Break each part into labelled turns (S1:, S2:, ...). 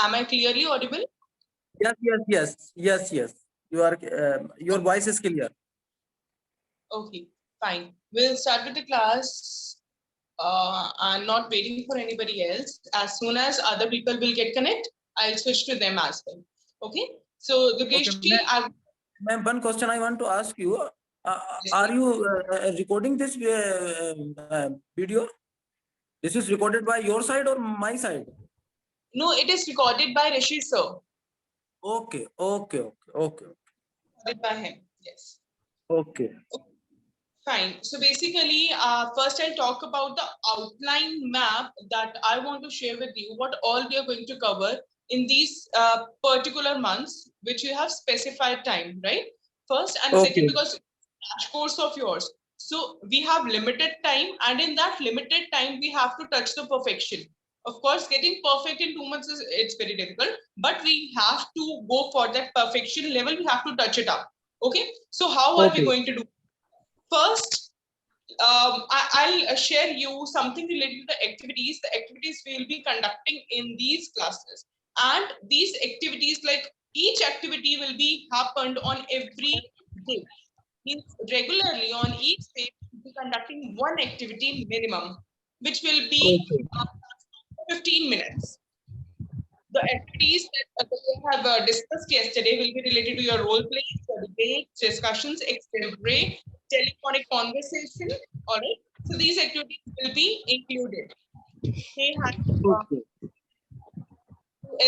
S1: Am I clearly audible?
S2: Yes. You are. Your voice is clear.
S1: Okay, fine. We'll start with the class. I'm not waiting for anybody else. As soon as other people will get connect, I'll switch to them as well. Okay. So Dukesh ji,
S2: Ma'am, one question I want to ask you. Are you recording this video? This is recorded by your side or my side?
S1: No, it is recorded by Rishi sir.
S2: Okay.
S1: Recorded by him. Yes.
S2: Okay.
S1: Fine. So basically, first I'll talk about the outline map that I want to share with you, what all we are going to cover in these particular months, which you have specified time, right? First and second, because crash course of yours. So we have limited time, and in that limited time, we have to touch the perfection. Of course, getting perfect in 2 months it's very difficult, but we have to go for that perfection level. We have to touch it up. Okay. So how are we going to do? First, I'll share you something related to the activities. The activities we will be conducting in these classes, and these activities, like each activity, will be happened on every day. Means regularly on each day, we'll be conducting one activity minimum, which will be 15 minutes. The activities that we have discussed yesterday will be related to your role play, your debates, discussions, extempore, telephonic conversation. All right. So these activities will be included. Hey, hi. Who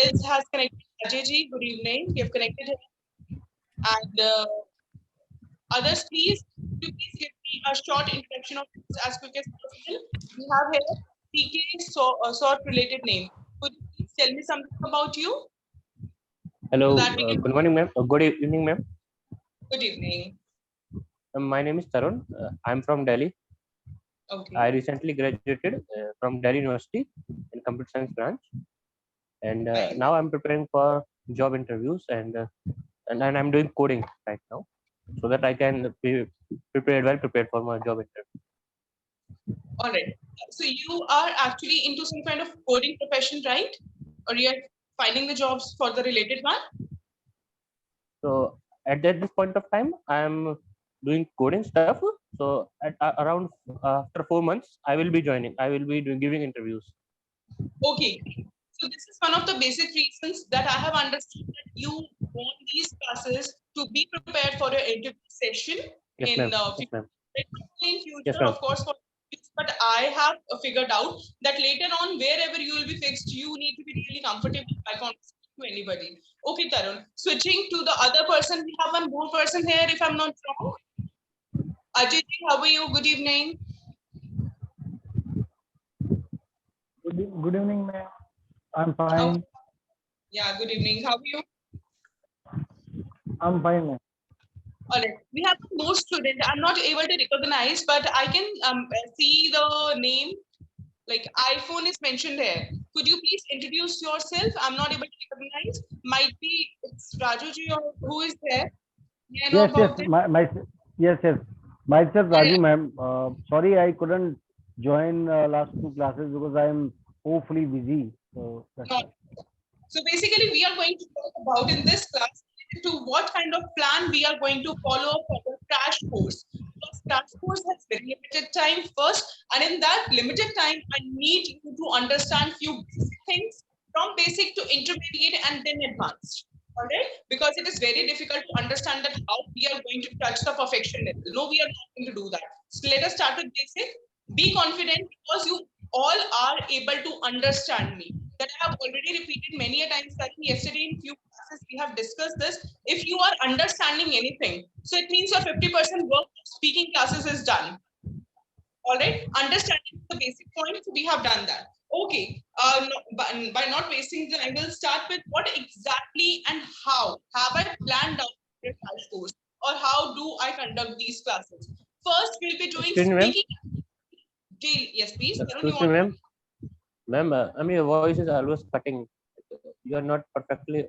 S1: else has connected? Ajay ji, good evening. We have connected him. And others, please give me a short introduction of this as quick as possible. We have here TK sort related name. Could you please tell me something about you?
S3: Hello,
S1: So
S3: good morning, ma'am. Good evening, ma'am.
S1: Good evening.
S3: My name is Tarun. I'm from Delhi.
S1: Okay.
S3: I recently graduated from Delhi University in Computer Science branch, and now I'm preparing for job interviews, and I'm doing coding right now, so that I can be well prepared for my job interview.
S1: All right. So you are actually into some kind of coding profession, right? Or you are finding the jobs for the related one?
S3: So at this point of time, I'm doing coding stuff. So at around after 4 months, I will be joining. I will be giving interviews.
S1: Okay. So this is one of the basic reasons that I have understood that you want these classes to be prepared for your interview session in future, of course, but I have figured out that later on, wherever you will be fixed, you need to be really comfortable by conversation to anybody. Okay, Tarun. Switching to the other person, we have one more person here, if I'm not wrong. Ajay, how are you? Good evening.
S4: Good evening, ma'am. I'm fine.
S1: Okay. Yeah, good evening. How are you?
S4: I'm fine, ma'am.
S1: All right. We have more students. I'm not able to recognize, but I can see the name. Like iPhone is mentioned here. Could you please introduce yourself? I'm not able to recognize. Might be it's Rajuji or who is there? May I know about this?
S4: Yes. Myself, Raju, ma'am. Sorry, I couldn't join last 2 classes because I am hopefully busy. So that's
S1: No. So basically, we are going to talk about in this class to what kind of plan we are going to follow for the crash course. Because crash course has very limited time first, and in that limited time, I need you to understand few basic things from basic to intermediate and then advanced. All right, because it is very difficult to understand that how we are going to touch the perfection level. No, we are not going to do that. So let us start with basic. Be confident because you all are able to understand me. That I have already repeated many a times that yesterday in few classes we have discussed this. If you are understanding anything, so it means your 50% work of speaking classes is done. All right, understanding the basic points, we have done that. Okay, by not wasting time, I will start with what exactly and how have I planned out the crash course, or how do I conduct these classes? First, we'll be doing speaking. Yes, please.
S3: Excuse me, ma'am. Ma'am, I mean, your voice is always cutting. You are not perfectly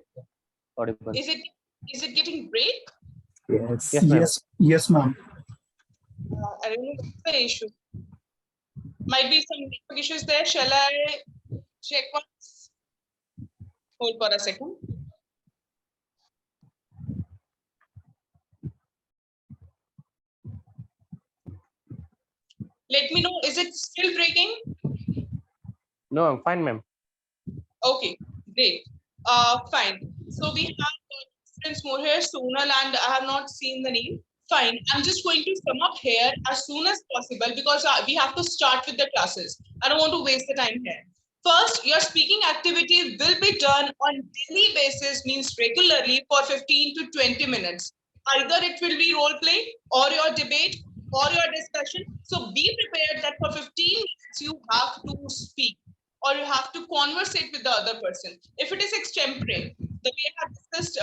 S3: audible.
S1: Is it getting break?
S4: Yes, ma'am.
S1: I don't know what's the issue. Might be some network issues there. Shall I check once? Hold for a second. Let me know, is it still breaking?
S3: No, I'm fine, ma'am.
S1: Okay, great. Fine. So we have students more here, Sonal, and I have not seen the name. Fine. I'm just going to sum up here as soon as possible because we have to start with the classes. I don't want to waste the time here. First, your speaking activity will be done on daily basis, means regularly for 15 to 20 minutes. Either it will be role play or your debate or your discussion. So be prepared that for 15 minutes you have to speak or you have to conversate with the other person. If it is extempore, the way I have discussed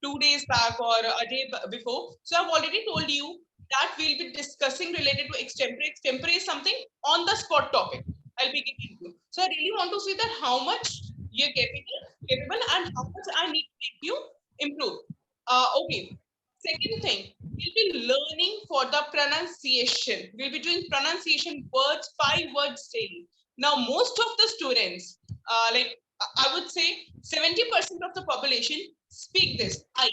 S1: 2 days back or a day before, so I've already told you that we'll be discussing related to extempore. Extempore is something on the spot topic. I'll be giving you. So I really want to see that how much you're capable and how much I need to make you improve. Okay. Second thing, we'll be learning for the pronunciation. We'll be doing pronunciation words, 5 words daily. Now, most of the students, like I would say 70% of the population speak this. I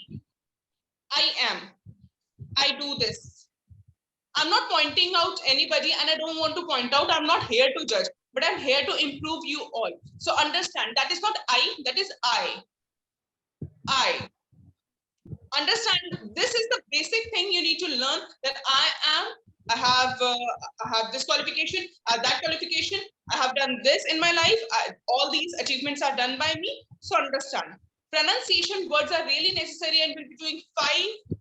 S1: am, I do this. I'm not pointing out anybody and I don't want to point out, I'm not here to judge, but I'm here to improve you all. So understand, that is not I, that is I. Understand, this is the basic thing you need to learn, that I have this qualification, that qualification, I have done this in my life, all these achievements are done by me. So understand, pronunciation words are really necessary and we'll be doing 5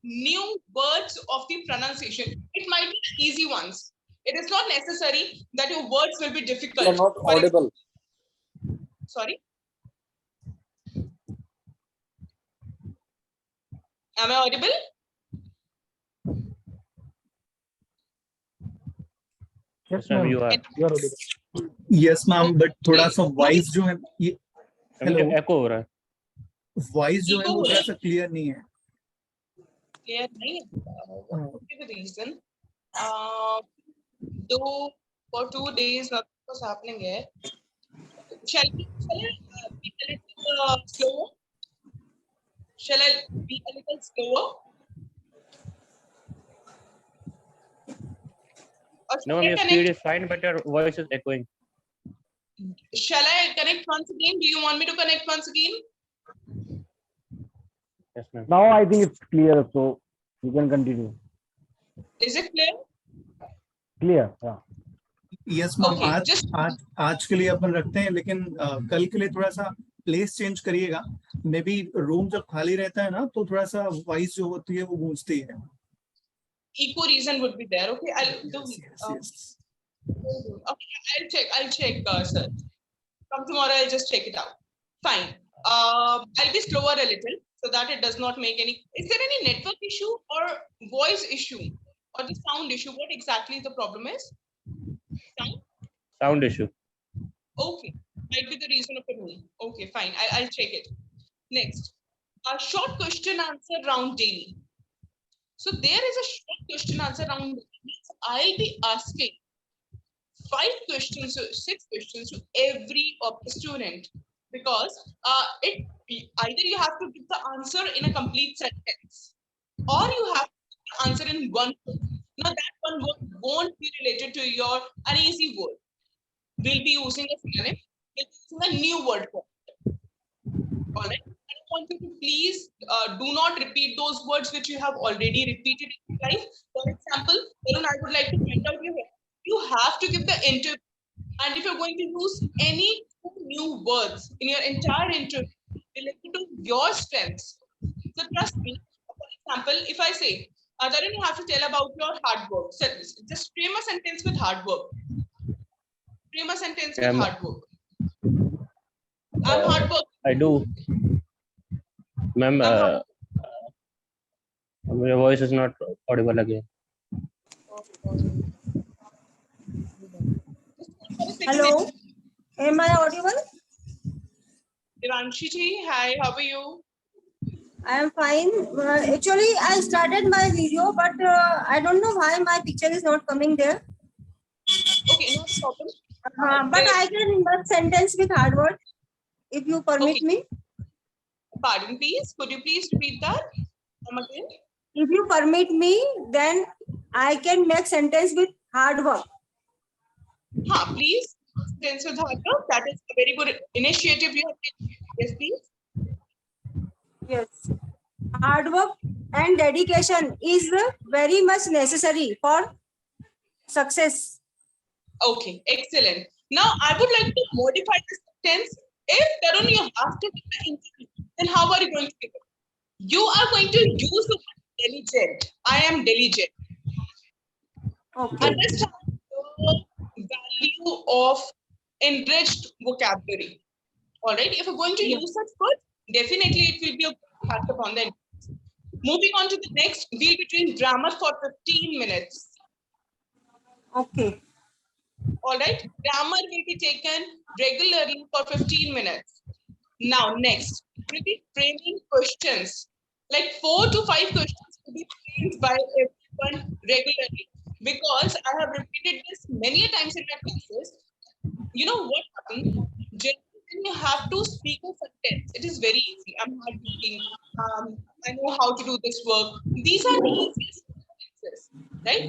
S1: new words of the pronunciation. It might be the easy ones. It is not necessary that your words will be difficult.
S2: You are not audible.
S1: Sorry? Am I audible?
S3: Yes, ma'am, you are.
S5: Yes ma'am, but थोड़ा सा voice जो है
S3: मुझे एको हो रहा है.
S5: Voice जो है वो थोड़ा सा क्लियर नहीं है.
S1: Clear nahi hai. What could be the reason? Though for 2 days nothing was happening here. Shall I be a little slower? Shall I be a little slower? Or
S3: No,
S1: shall I
S3: your speed
S1: connect?
S3: is fine, but your voice is echoing.
S1: Shall I connect once again? Do you want me to connect once again?
S3: Yes, ma'am.
S4: Now I think it's clear, so you can continue.
S1: Is it clear?
S4: Clear, yeah.
S5: Yes ma'am,
S1: Okay,
S5: आज के लिए अपन रखते हैं, लेकिन कल के लिए थोड़ा सा प्लेस चेंज करिएगा. मे बी रूम जब खाली रहता है ना तो थोड़ा सा वॉइस जो होती है वो गूंजती है.
S1: Echo reason would be there. Okay, I'll do.
S5: Yes.
S1: Okay, I'll check, sir. From tomorrow, I'll just check it out. Fine. I'll be slower a little so that it does not make any. Is there any network issue or voice issue or the sound issue? What exactly the problem is?
S3: Sound issue.
S1: Okay, might be the reason of it. Okay, fine. I'll check it. Next, a short question answer round daily. So there is a short question answer round. I'll be asking 5 questions, 6 questions to every student, because either you have to give the answer in a complete sentence or you have to answer in one word. Now that one word won't be related to your uneasy word. We'll be using a synonym. We'll be using a new word for it. All right. I want you to please do not repeat those words which you have already repeated in your life. For example, Arun, I would like to point out here, you have to give the interview. And if you're going to use any new words in your entire interview related to your strengths, so trust me. For example, if I say, Arun, you have to tell about your hard work. So just frame a sentence with hard work. Frame a sentence with hard work. I'm hard work.
S3: I do. Ma'am, your voice is not audible again.
S6: Hello, am I audible?
S1: Devanshi ji, hi, how are you?
S6: I am fine. Actually, I started my video, but I don't know why my picture is not coming there.
S1: Okay, no problem.
S6: But I can but sentence with hard work. if you permit
S1: Okay.
S6: me.
S1: Pardon, please. Could you please repeat that? Come again.
S6: If you permit me, then I can make sentence with hard work.
S1: Ha, please. Sentence with hard work. That is a very good initiative you have taken. Yes, please.
S6: Yes. Hard work and dedication is very much necessary for success.
S1: Okay, excellent. Now I would like to modify this sentence. If Tarun, you have to give the interview, then how are you going to give it? You are going to use the word diligent. I am diligent.
S6: Okay.
S1: Understand the value of enriched vocabulary. All right. If you're going to use such words, definitely it will be a good impact upon the. Moving on to the next, we'll be doing grammar for 15 minutes.
S6: Okay.
S1: All right. Grammar will be taken regularly for 15 minutes. Now, next, we'll be framing questions. Like 4 to 5 questions will be framed by everyone regularly. Because I have repeated this many times in my classes. You know what happens? Generally, when you have to speak a sentence, it is very easy. I'm hardworking. I know how to do this work. These are the easiest sentences, right?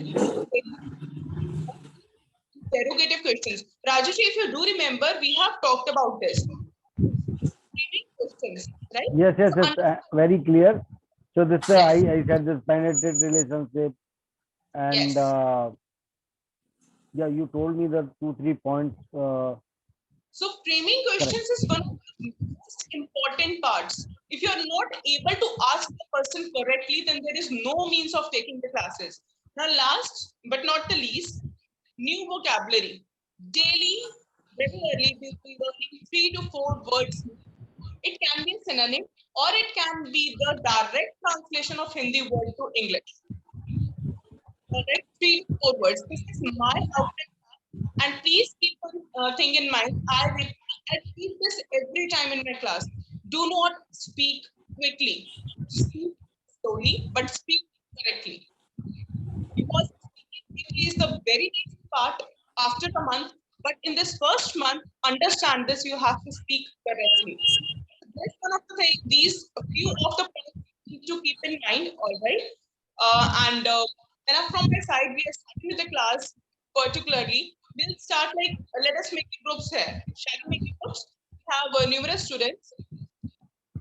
S1: Interrogative questions. Rajesh, if you do remember, we have talked about this. Framing questions, right?
S4: Yes, yes,
S1: So
S4: yes. Very clear. So this
S1: Yes.
S4: I said this penetrated relationship, and
S1: Yes.
S4: yeah, you told me the 2-3 points.
S1: So framing questions is one of the most important parts. If you are not able to ask the person correctly, then there is no means of taking the classes. Now, last but not the least, new vocabulary. Daily, regularly, we will be learning 3 to 4 words. It can be a synonym or it can be the direct translation of Hindi word to English. Alright, 3 to 4 words. This is my outline. And please keep one thing in mind. I repeat this every time in my class. Do not speak quickly. Speak slowly, but speak correctly. Because speaking quickly is the very next part after the month. But in this first month, understand this, you have to speak correctly. That's one of the things, these a few of the points you need to keep in mind, all right? And from my side, we are starting with the class particularly. We'll start like, let us make the groups here. Shall we make the groups? We have numerous students.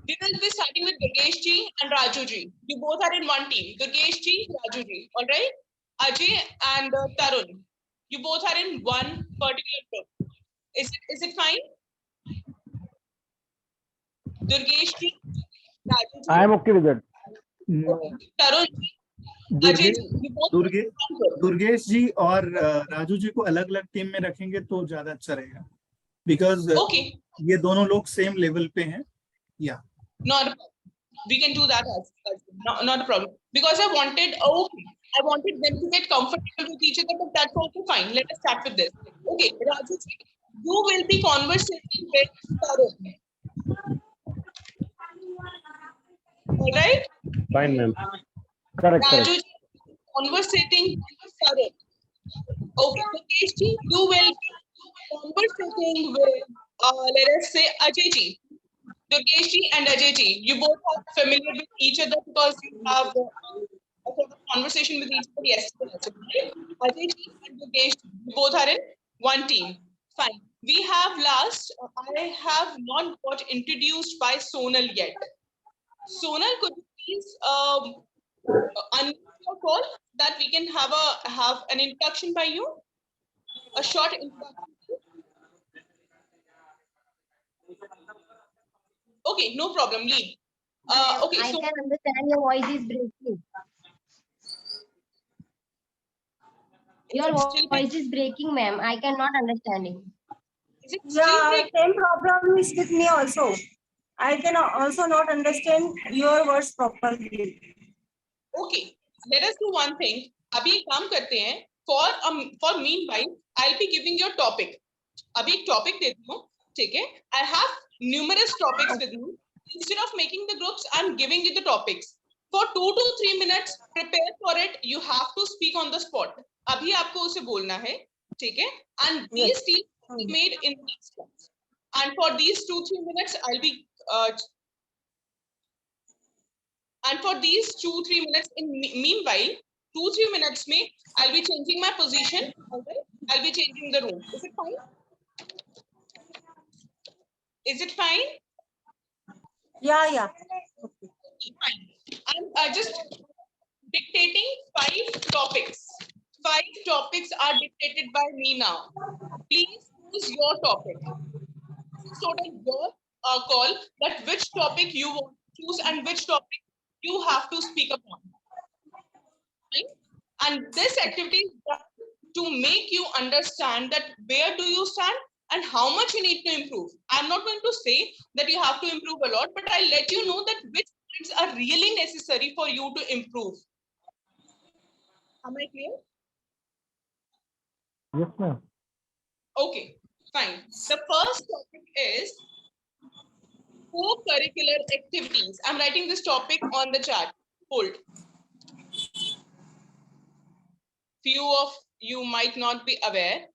S1: We will be starting with Durgesh ji and Raju ji. You both are in one team. Durgesh ji, Raju ji, all right? Ajay and Tarun. You both are in one particular group. Is it fine? Durgesh ji, Raju ji.
S4: I am okay with it.
S5: No,
S1: Tarun ji, Ajay
S5: Durgesh
S1: ji, you both
S5: Durge
S1: are in one group.
S5: Durgesh जी और राजू जी को अलग अलग team में रखेंगे तो ज्यादा अच्छा रहेगा, बिकॉज
S1: Okay,
S5: ये दोनों लोग सेम लेवल पे हैं. या
S1: not a problem. We can do that as not a problem. Because I wanted them to get comfortable with each other, but that's also fine. Let us start with this. Okay, Raju ji, you will be conversating with Tarun. All right?
S3: Fine, ma'am.
S4: Correct,
S1: Raju
S4: correct.
S1: ji, conversating with Tarun. Okay, Mukesh ji, you will be conversating with, let us say, Ajay ji. Durgesh ji and Ajay ji, you both are familiar with each other because you have a sort of conversation with each other yesterday, right? Ajay ji and Durgesh ji, you both are in one team. Fine. We have last, I have not got introduced by Sonal yet. Sonal, could you please unmute your call that we can have an introduction by you? A short introduction. Okay, no problem. Leave. Okay,
S7: I
S1: so
S7: can understand your voice is breaking. Your
S1: still
S7: voice is breaking, ma'am. I cannot understanding.
S1: is it still
S6: Yeah,
S1: breaking?
S6: same problem is with me also. I can also not understand your words properly.
S1: Okay, let us do one thing. अभी एक काम करते हैं. For meanwhile, I'll be giving you a topic. अभी एक topic देती हूँ, ठीक है? I have numerous topics with me. Instead of making the groups, I'm giving you the topics. For 2 to 3 minutes, prepare for it. You have to speak on the spot. अभी आपको उसे बोलना है, ठीक है? And these teams will be made in these class. And for these 2-3 minutes, I'll be and for these 2-3 minutes, meanwhile, 2-3 minutes me, I'll be changing my position. Okay? I'll be changing the room. Is it fine? Is it fine?
S6: Yeah.
S1: Fine. I'm just dictating 5 topics. 5 topics are dictated by me now. Please choose your topic. It's totally your call that which topic you want to choose and which topic you have to speak upon. Right? And this activity is done to make you understand that where do you stand and how much you need to improve. I'm not going to say that you have to improve a lot, but I'll let you know that which points are really necessary for you to improve. Am I clear?
S4: Yes, ma'am.
S1: Okay, fine. The first topic is co-curricular activities. I'm writing this topic on the chat. Hold. Few of you might not be aware.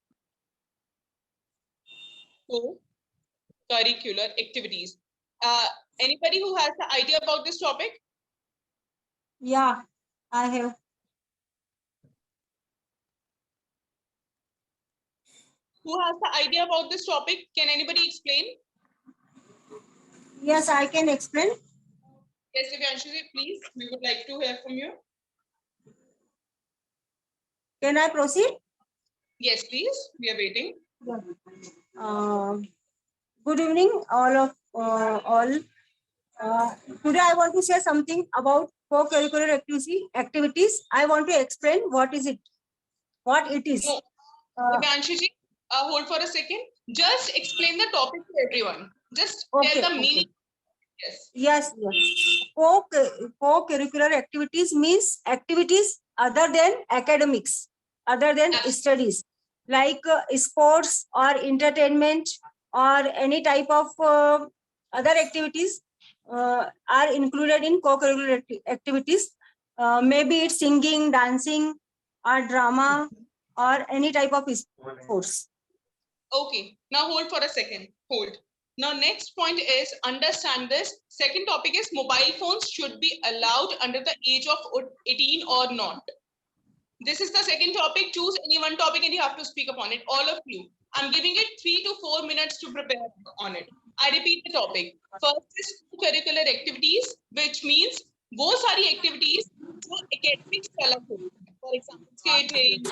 S1: Co-curricular activities. Anybody who has the idea about this topic?
S6: Yeah, I have.
S1: Who has the idea about this topic? Can anybody explain?
S6: Yes, I can explain.
S1: Yes, Divyanshu, please. We would like to hear from you.
S6: Can I proceed?
S1: Yes, please. We are waiting.
S6: Good evening, all. Today I want to share something about co-curricular activities. I want to explain what is it. What it is.
S1: No, Divyanshu ji, hold for a second. Just explain the topic to everyone. Just tell the meaning.
S6: Yes. Co-curricular activities means activities other than academics, other than studies, like sports or entertainment or any type of other activities are included in co-curricular activities. Maybe it's singing, dancing, or drama, or any type of sports.
S1: Okay, now hold for a second. Hold. Now, next point is understand this. Second topic is mobile phones should be allowed under the age of 18 or not. This is the second topic. Choose any one topic and you have to speak upon it. All of you. I'm giving it 3 to 4 minutes to prepare on it. I repeat the topic. First is curricular activities, which means वो सारी activities जो academics से अलग होती हैं. For example, skating,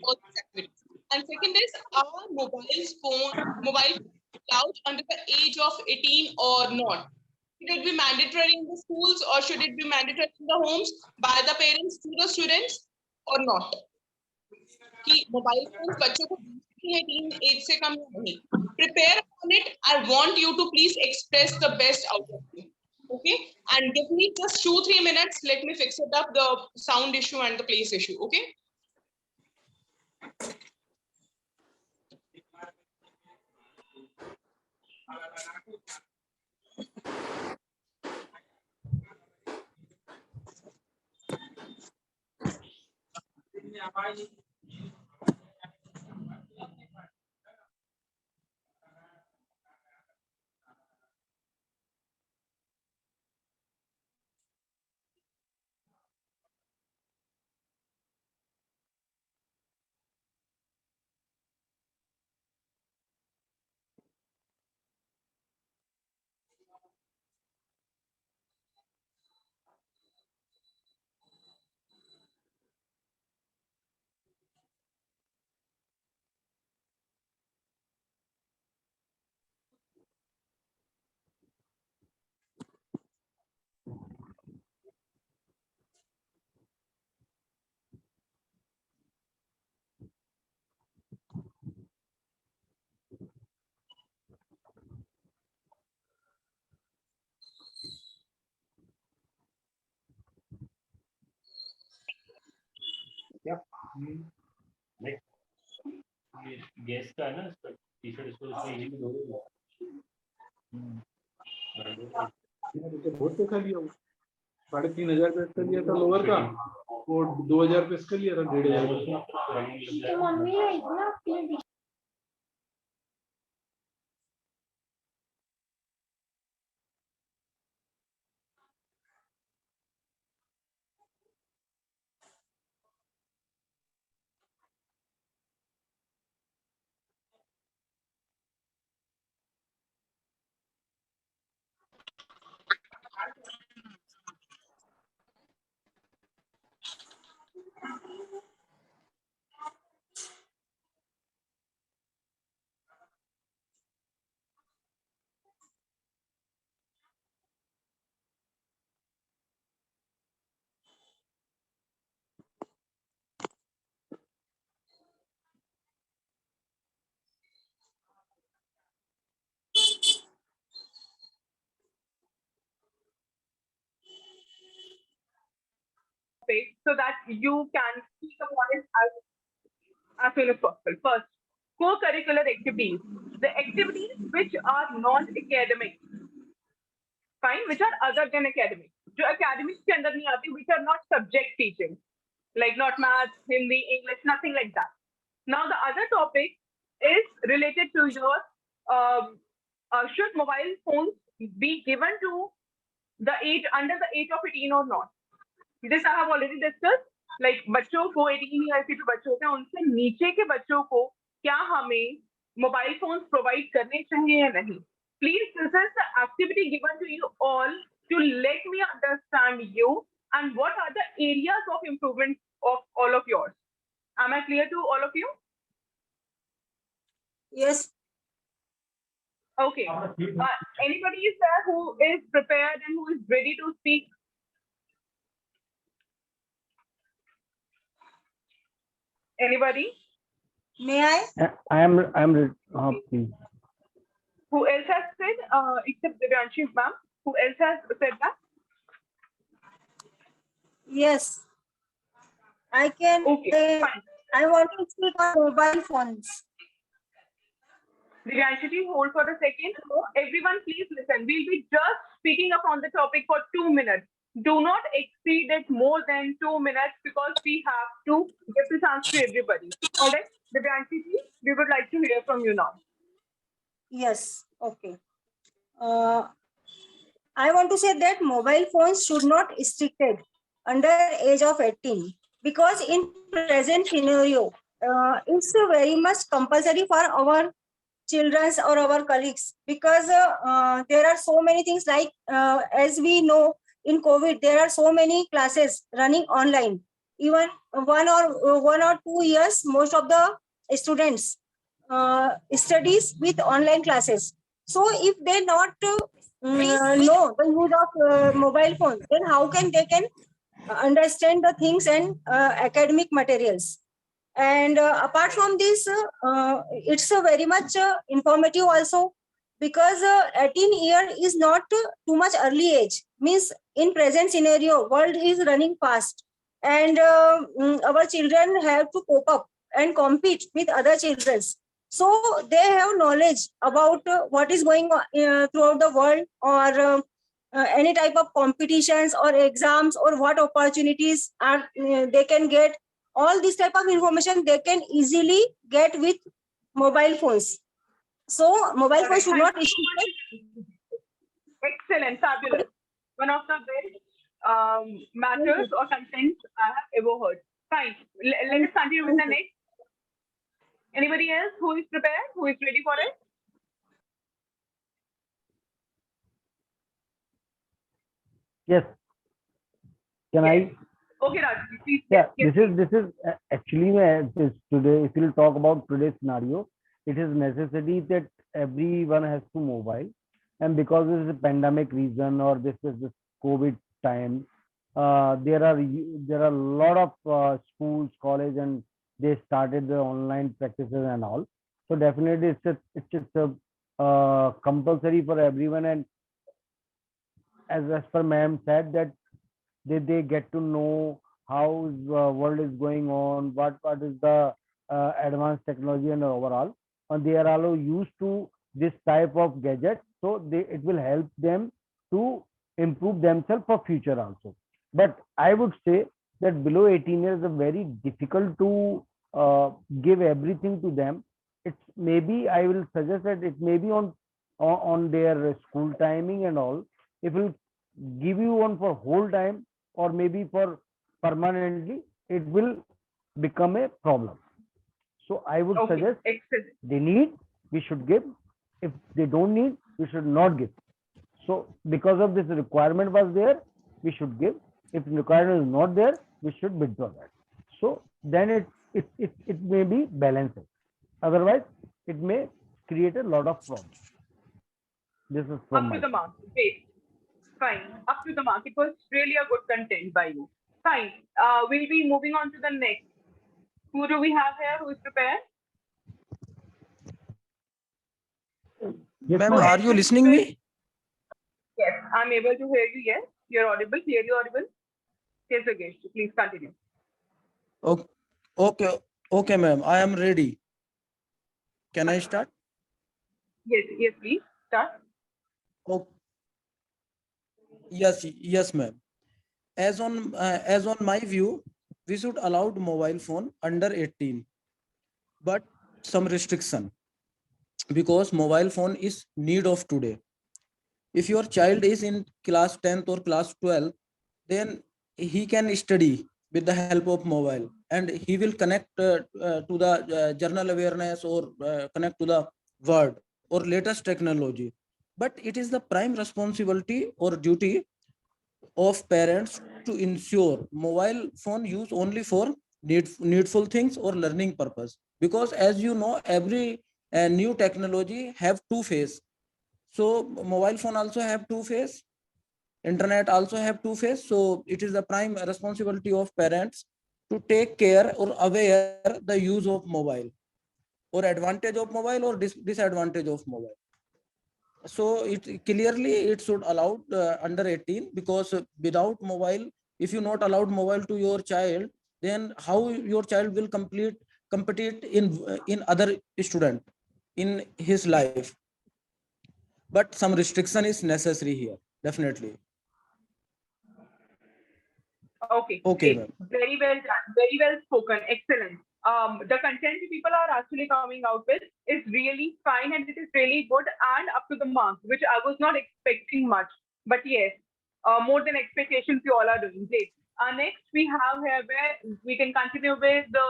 S1: all these activities. And second is are mobile allowed under the age of 18 or not? Should it be mandatory in the schools or should it be mandatory in the homes by the parents to the students or not? कि mobile phones बच्चों को 18 age से कम नहीं. Prepare on it. I want you to please express the best out of you. Okay, and give me just 2-3 minutes. Let me fix it up, the sound issue and the place issue. Okay.
S3: Gas का है ना T shirt इसको ये भी दोगे
S8: बहुत तो खा लिया 3,500 पे इसका लिया था लोअर का वो 2,000 पे इसका लिया था 1,500
S1: topic so that you can speak upon it as soon as possible. First, co-curricular activities. The activities which are non-academic, fine, which are other than academic. जो academics के अंदर नहीं आती, which are not subject teaching, like not math, Hindi, English, nothing like that. Now the other topic is related to your should mobile phones be given to the age under the age of 18 or not? This I have already discussed. Like बच्चों को 18 year के जो बच्चे होते हैं उनसे नीचे के बच्चों को क्या हमें मोबाइल फोन्स प्रोवाइड करने चाहिए या नहीं? Please, this is the activity given to you all to let me understand you and what are the areas of improvement of all of yours. Am I clear to all of you?
S6: Yes.
S1: Okay. Anybody is there who is prepared and who is ready to speak? Anybody?
S6: May I?
S4: I am please.
S1: Who else has said, except Divyanshi ma'am? Who else has said that?
S6: Yes. I can.
S1: Okay, fine.
S6: I want to speak on mobile phones.
S1: Divyanshi ji, hold for a second. Everyone, please listen. We'll be just speaking upon the topic for 2 minutes. Do not exceed it more than 2 minutes because we have to give the chance to everybody. All right, Divyanshi ji, we would like to hear from you now.
S6: Yes. Okay. I want to say that mobile phones should not restricted under age of 18 because in present scenario, it's very much compulsory for our children or our colleagues because there are so many things like as we know in COVID there are so many classes running online. Even 1 or 2 years, most of the students studies with online classes. So if they not know the use of mobile phone, then how can they can understand the things and academic materials? And apart from this, it's very much informative also because 18 year is not too much early age. Means in present scenario, world is running fast and our children have to cope up and compete with other children. So they have knowledge about what is going on throughout the world or any type of competitions or exams or what opportunities are they can get. All this type of information they can easily get with mobile phones. So mobile phones should not restrict.
S1: Excellent, fabulous. One of the best matters or content I have ever heard. Fine. Let us continue with the next. Anybody else who is prepared, who is ready for it?
S4: Yes. Can I?
S1: Okay, Raj, please.
S4: Yeah,
S1: yes,
S4: this is actually this today. If you talk about today's scenario, it is necessary that everyone has to mobile, and because this is a pandemic reason or this is this COVID time, there are a lot of schools, college, and they started the online practices and all. So definitely, it's a compulsory for everyone, and as per ma'am said that they get to know how the world is going on, what is the advanced technology and overall, and they are all used to this type of gadget, so it will help them to improve themselves for future also. But I would say that below 18 years is very difficult to give everything to them. It's maybe I will suggest that it may be on their school timing and all. It will give you one for whole time or maybe for permanently, it will become a problem. So I would suggest they need, we should give. If they don't need, we should not give. So because of this requirement was there, we should give. If requirement is not there, we should withdraw that. So then it may be balanced. Otherwise, it may create a lot of problems. This is from
S1: up to the mark. Great. Fine. Up to the mark. It was really a good content by you. Fine. We'll be moving on to the next. Who do we have here? Who is prepared?
S2: Yes, ma'am, are you listening me?
S1: Yes, I'm able to hear you. Yes, you're audible, clearly audible. Yes, Yogesh, please continue.
S2: Okay, ma'am. I am ready. Can I start?
S1: Yes, please start.
S2: Oh, yes, ma'am. As on my view, we should allow mobile phone under 18, but some restriction, because mobile phone is need of today. If your child is in class 10th or class 12, then he can study with the help of mobile, and he will connect to the journal awareness, or connect to the word or latest technology. But it is the prime responsibility or duty of parents to ensure mobile phone use only for needful things or learning purpose, because as you know, every new technology have two face. So mobile phone also have two face, internet also have two face. So it is the prime responsibility of parents to take care or aware the use of mobile, or advantage of mobile, or disadvantage of mobile. So it clearly it should allowed under 18, because without mobile, if you not allowed mobile to your child, then how your child will compete in other student in his life. But some restriction is necessary here, definitely.
S1: Okay,
S2: Okay,
S1: great.
S2: ma'am.
S1: Very well done. Very well spoken. Excellent. The content people are actually coming out with is really fine, and it is really good and up to the mark, which I was not expecting much. But yes, more than expectations, you all are doing great. Next, we have here where we can continue with the.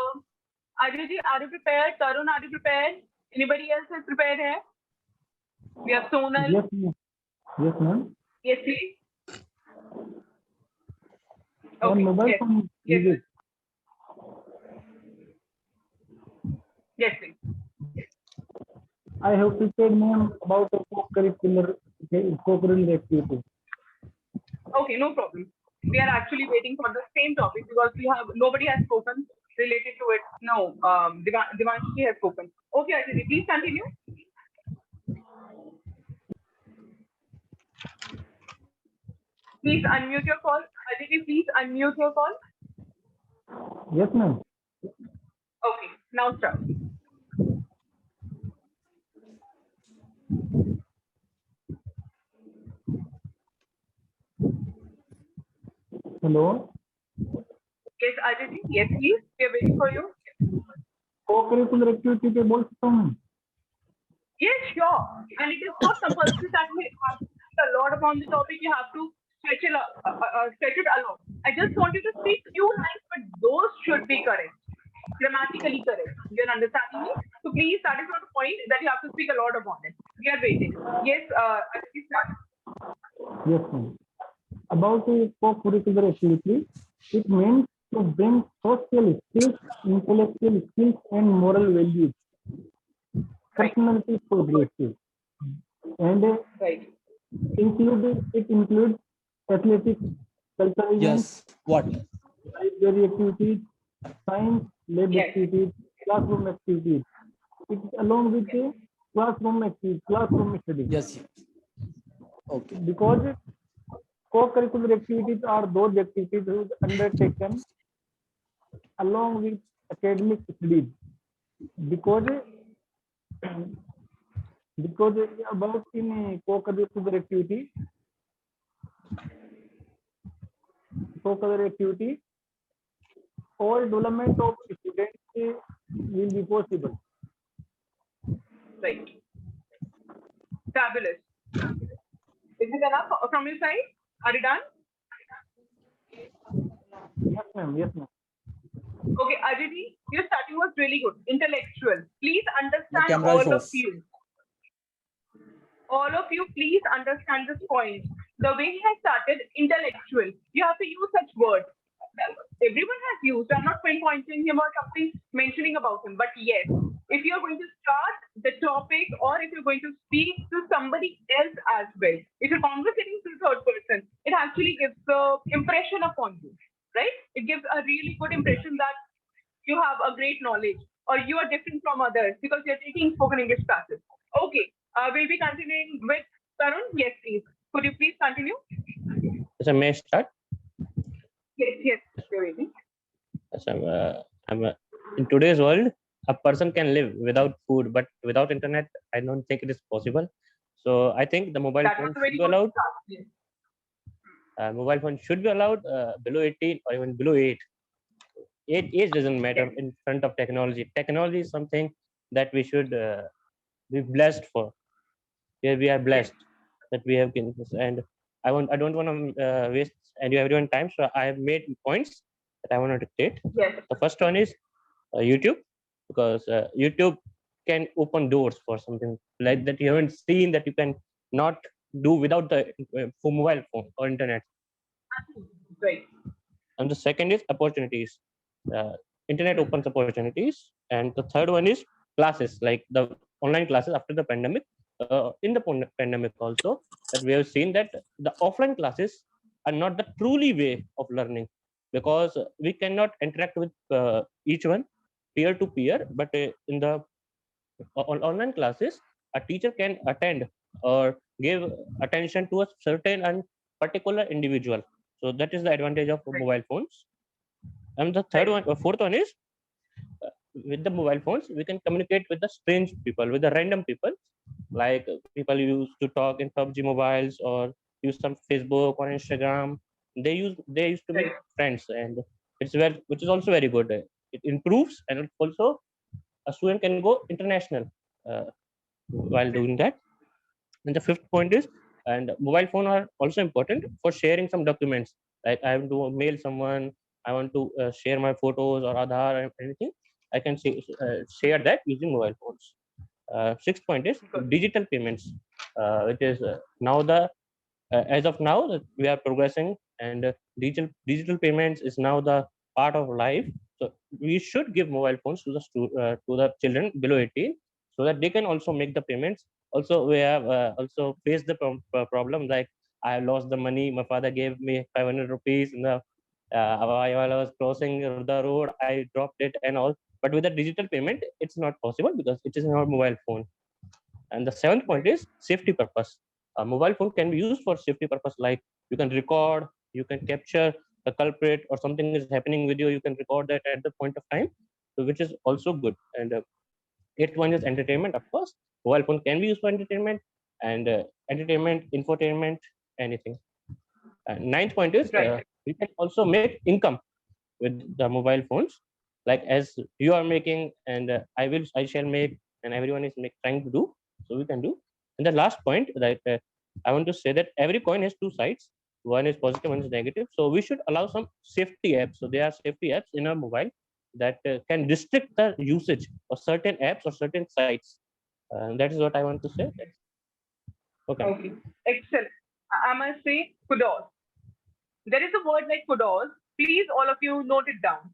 S1: Ajay, are you prepared? Tarun, are you prepared? Anybody else is prepared here? We have Sonal.
S4: Yes, ma'am. Yes, ma'am.
S1: Yes, please.
S4: On
S1: Okay.
S4: mobile
S1: Yes.
S4: phone
S1: Yes.
S4: usage,
S1: Yes, please.
S4: I have prepared, ma'am, about a co-curricular activity.
S1: Okay, no problem. We are actually waiting for the same topic because nobody has spoken related to it. No, Devanshi has spoken. Okay, Ajay, please continue. Please unmute your call. Ajay, please unmute your call.
S4: Yes, ma'am.
S1: Okay, now start.
S4: Hello.
S1: Yes, Ajay, yes, please. We are waiting for you.
S4: Co-curricular activity पे बोल सकता हूँ मैं?
S1: Yes, sure. And it is not compulsory that we have to speak a lot upon the topic. You have to stretch it along. I just want you to speak few lines, but those should be correct, grammatically correct. You're understanding me? So please, that is not the point that you have to speak a lot upon it. We are waiting. Yes, Aditi, start.
S4: Yes, ma'am. About a co-curricular activity, it means to bring social skills, intellectual skills, and moral values,
S1: Right.
S4: personality progressive, and
S1: Right.
S4: it includes athletics, cultural events,
S2: Yes, what?
S4: library activities, science lab
S1: Yes.
S4: activities, classroom activities. It is along with the classroom activities, classroom study.
S2: Yes. Okay.
S4: Because co-curricular activities are those activities which are undertaken along with academic studies. Because about in a co-curricular activity, all development of students will be possible.
S1: Right. Fabulous. Is it enough from your side? Are you done?
S4: Yes, ma'am. Yes, ma'am.
S1: Okay, Ajay, your starting was really good. Intellectual. Please
S2: The
S1: understand
S2: camera
S1: all
S2: is
S1: of
S2: off.
S1: you. All of you, please understand this point. The way he has started, intellectual. You have to use such words. Everyone has used. I'm not pinpointing him or something, mentioning about him. But yes, if you're going to start the topic or if you're going to speak to somebody else as well, if you're conversating to the third person, it actually gives the impression upon you, right? It gives a really good impression that you have a great knowledge or you are different from others because you're taking spoken English classes. Okay, we'll be continuing with Tarun. Yes, please. Could you please continue?
S3: So may I start?
S1: Yes,
S3: in today's world, a person can live without food, but without internet, I don't think it is possible. So I think the mobile
S1: That
S3: phone
S1: was a
S3: should
S1: very
S3: be
S1: good
S3: allowed.
S1: start. Yes.
S3: Mobile phone should be allowed below 18 or even below 8. Age doesn't matter
S1: Yes.
S3: in front of technology. Technology is something that we should be blessed for. Here we are blessed that we have given this, and I don't want to waste everyone's time, so I have made points that I want to dictate.
S1: Yes.
S3: The first one is YouTube, because YouTube can open doors for something like that you haven't seen, that you can not do without the for mobile phone or internet.
S1: Right.
S3: And the second is opportunities. Internet opens opportunities. And the third one is classes, like the online classes after the pandemic. In the pandemic also, that we have seen that the offline classes are not the truly way of learning, because we cannot interact with each one peer to peer. But in the online classes, a teacher can attend or give attention to a certain and particular individual. So that is the advantage of mobile phones. And the fourth one is, with the mobile phones, we can communicate with the strange people, with the random people, like people used to talk in PUBG mobiles or use some Facebook or Instagram. They used to make friends, and which is also very good. It improves, and it also a student can go international uh, while doing that. And the fifth point is, and mobile phone are also important for sharing some documents. Like I want to mail someone, I want to share my photos or Aadhaar or anything. I can share that using mobile phones. Sixth point is digital payments, which is now the as of now that we are progressing, and digital payments is now the part of life. So we should give mobile phones to to the children below 18, so that they can also make the payments. Also we have also faced the problem, like I lost the money. My father gave me 500 rupees in the while I was crossing the road, I dropped it and all. But with the digital payment, it's not possible because it is not mobile phone. And the seventh point is safety purpose. A mobile phone can be used for safety purpose, like you can record, you can capture the culprit, or something is happening with you, you can record that at the point of time, so which is also good. And eighth one is entertainment. Of course, mobile phone can be used for entertainment, and entertainment, infotainment, anything. Ninth point is we can also make income with the mobile phones, like as you are making, and I shall make, and everyone is trying to do, so we can do. And the last point that I want to say, that every coin has two sides. One is positive, one is negative. So we should allow some safety apps. So there are safety apps in our mobile that can restrict the usage of certain apps or certain sites. That is what I want to say. Okay.
S1: Okay. Excellent. I must say kudos. There is a word like kudos. Please, all of you, note it down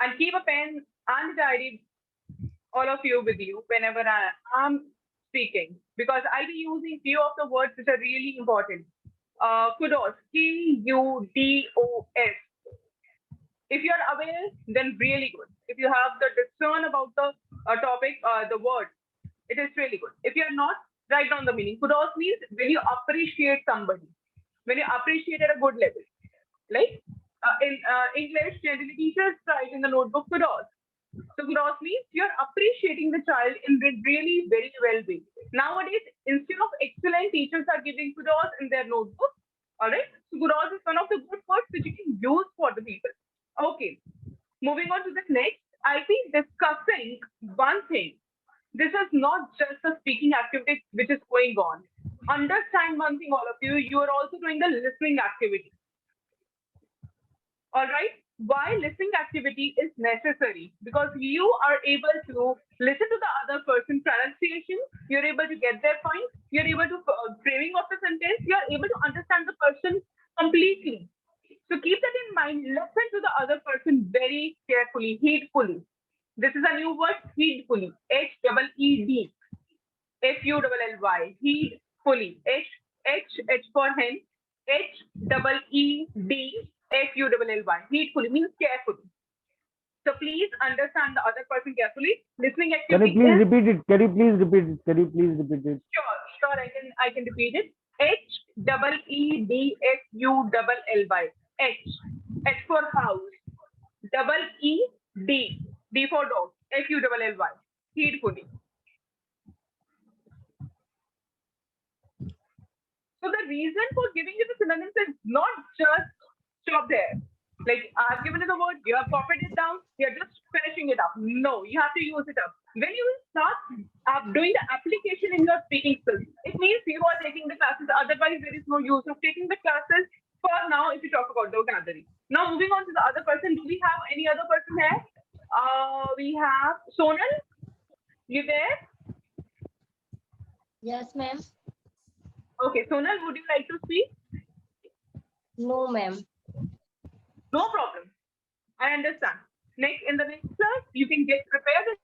S1: and keep a pen and diary, all of you, with you whenever I am speaking, because I'll be using few of the words which are really important. Kudos, Kudos. If you're aware, then really good. If you have the discern about the topic, the word, it is really good. If you're not, write down the meaning. Kudos means when you appreciate somebody, when you appreciate at a good level. Like in English, generally teachers write in the notebook kudos. So kudos means you're appreciating the child in a really very well way. Nowadays, instead of excellent, teachers are giving kudos in their notebook. All right. So kudos is one of the good words which you can use for the people. Okay. Moving on to the next, I'll be discussing one thing. This is not just a speaking activity which is going on. Understand one thing, all of you. You are also doing the listening activity. All right. Why listening activity is necessary? Because you are able to listen to the other person's pronunciation. You're able to get their point. You're able to framing of the sentence. You're able to understand the person completely. So keep that in mind. Listen to the other person very carefully, heedfully. This is a new word, heedfully. Heed. Fully. Heedfully. H for hen. Heed. Fully. Heedfully means carefully. So please understand the other person carefully. Listening
S4: Can you
S1: activity
S4: please
S1: is
S4: repeat it? Can you please repeat it? Can you please repeat it?
S1: sure. I can repeat it. Heedfully. H for house. D. D for dog. F-U-L-L-Y. Heedfully. So the reason for giving you the synonyms is not just stop there. Like I've given you the word, you have copied it down, you're just finishing it up. No, you have to use it up. When you start doing the application in your speaking skills, it means you are taking the classes. Otherwise, there is no use of taking the classes for now if you talk about the vocabulary. Now, moving on to the other person. Do we have any other person here? We have Sonal. You there?
S7: Yes, ma'am.
S1: Okay, Sonal, would you like to speak?
S7: No, ma'am.
S1: No problem. I understand. Next, in the next class, you can get prepared